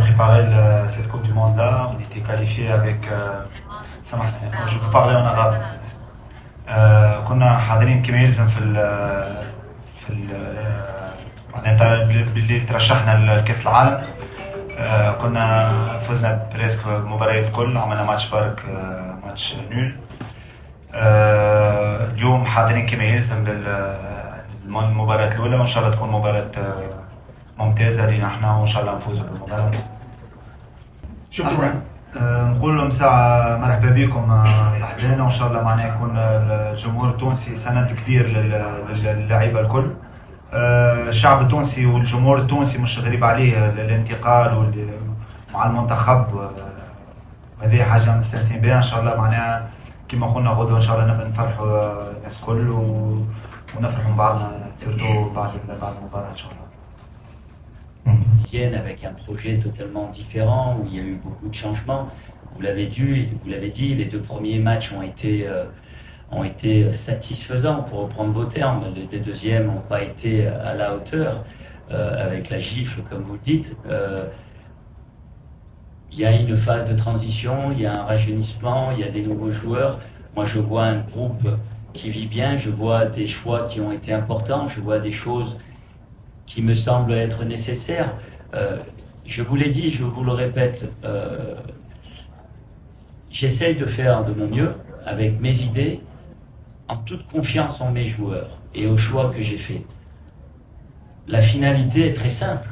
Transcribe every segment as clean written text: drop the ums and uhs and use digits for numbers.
préparé cette Coupe du Monde-là. On était qualifié avec... je peux parler en arabe. كنا حاضرين كما يلزم معناتها باللي ترشحنا لكأس العالم. كنا فزنا بريسك مباريات الكل. عملنا ماتش بارك ماتش نول. اليوم حاضرين كما يلزم للمباراة الأولى، وإن شاء الله تكون مباراة ممتازة لنا احنا، وإن شاء الله نفوز بالمباراة. شكرا. نقول لهم ساعة مرحبا بكم لحدانا، وإن شاء الله معناها يكون الجمهور التونسي سند كبير للاعيبة الكل. الشعب التونسي والجمهور التونسي مش غريب عليه الانتقال مع المنتخب. هذه حاجة مستانسين بها. إن شاء الله معناها كما قلنا غدوة إن شاء الله نبقى نفرحوا الناس الكل ونفرحوا بعضنا سيرتو بعد المباراة إن شاء الله. Viennent avec un projet totalement différent où il y a eu beaucoup de changements. Vous l'avez dit, les deux premiers matchs ont été satisfaisants pour reprendre vos termes. Les deuxièmes n'ont pas été à la hauteur avec la gifle, comme vous le dites. Il y a une phase de transition, il y a un rajeunissement, il y a des nouveaux joueurs. Moi, je vois un groupe qui vit bien, je vois des choix qui ont été importants, je vois des choses qui me semblent être nécessaires. Je vous l'ai dit, je vous le répète, j'essaye de faire de mon mieux avec mes idées, en toute confiance en mes joueurs et aux choix que j'ai faits. La finalité est très simple.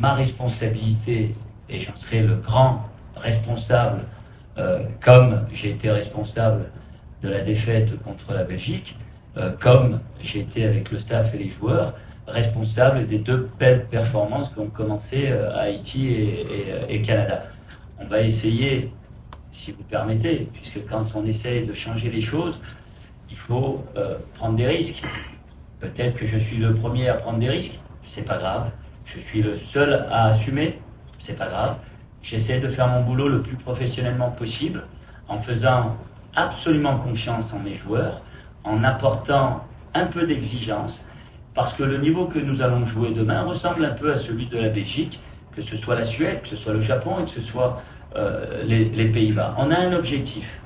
Ma responsabilité, et j'en serai le grand responsable, comme j'ai été responsable de la défaite contre la Belgique, comme j'ai été avec le staff et les joueurs, responsable des deux belles performances qui ont commencé à Haïti et Canada. On va essayer, si vous permettez, puisque quand on essaye de changer les choses, il faut prendre des risques. Peut-être que je suis le premier à prendre des risques, c'est pas grave. Je suis le seul à assumer, c'est pas grave. J'essaie de faire mon boulot le plus professionnellement possible, en faisant absolument confiance en mes joueurs, en apportant un peu d'exigence, parce que le niveau que nous allons jouer demain ressemble un peu à celui de la Belgique, que ce soit la Suède, que ce soit le Japon et que ce soit les Pays-Bas. On a un objectif,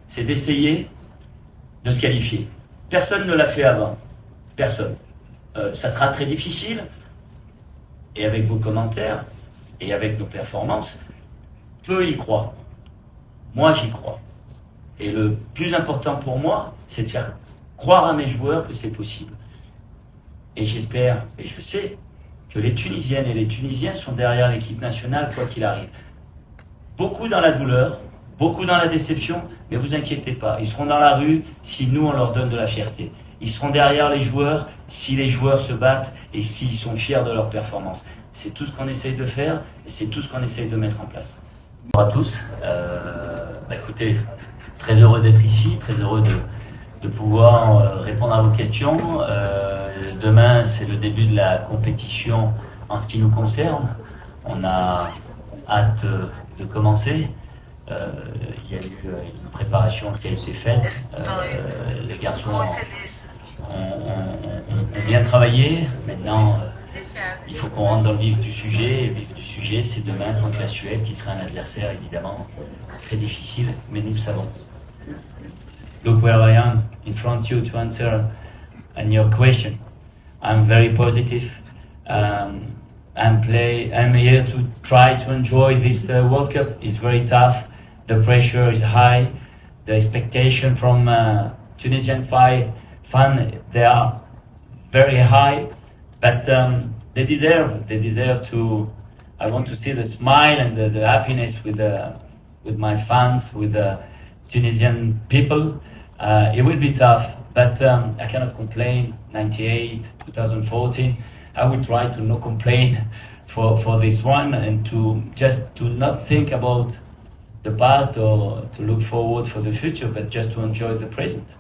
c'est d'essayer de se qualifier. Personne ne l'a fait avant, personne. Ça sera très difficile, et avec vos commentaires et avec nos performances, peu y croient. Moi, j'y crois. Et le plus important pour moi, c'est de faire croire à mes joueurs que c'est possible. Et j'espère, et je sais, que les Tunisiennes et les Tunisiens sont derrière l'équipe nationale, quoi qu'il arrive. Beaucoup dans la douleur, beaucoup dans la déception, mais vous inquiétez pas, ils seront dans la rue si nous, on leur donne de la fierté. Ils seront derrière les joueurs si les joueurs se battent et s'ils sont fiers de leur performance. C'est tout ce qu'on essaye de faire et c'est tout ce qu'on essaye de mettre en place. Bonjour à tous. Écoutez, très heureux d'être ici, très heureux de pouvoir répondre à vos questions. Demain, c'est le début de la compétition en ce qui nous concerne. On a hâte de commencer. Il y a eu une préparation qui a été faite. Les garçons ont bien travaillé. Maintenant, il faut qu'on rentre dans le vif du sujet. Et le vif du sujet, c'est demain contre la Suède, qui sera un adversaire évidemment très difficile, mais nous le savons. Look where I am in front of you to answer on your question. I'm very positive. I'm here to try to enjoy this World Cup. It's very tough. The pressure is high. The expectation from Tunisian fans, they are very high. But they deserve to. I want to see the smile and the happiness with my fans, with the Tunisian people. It will be tough, but I cannot complain. 98, 2014, I will try to not complain for this one and to not think about the past or to look forward for the future, but just to enjoy the present.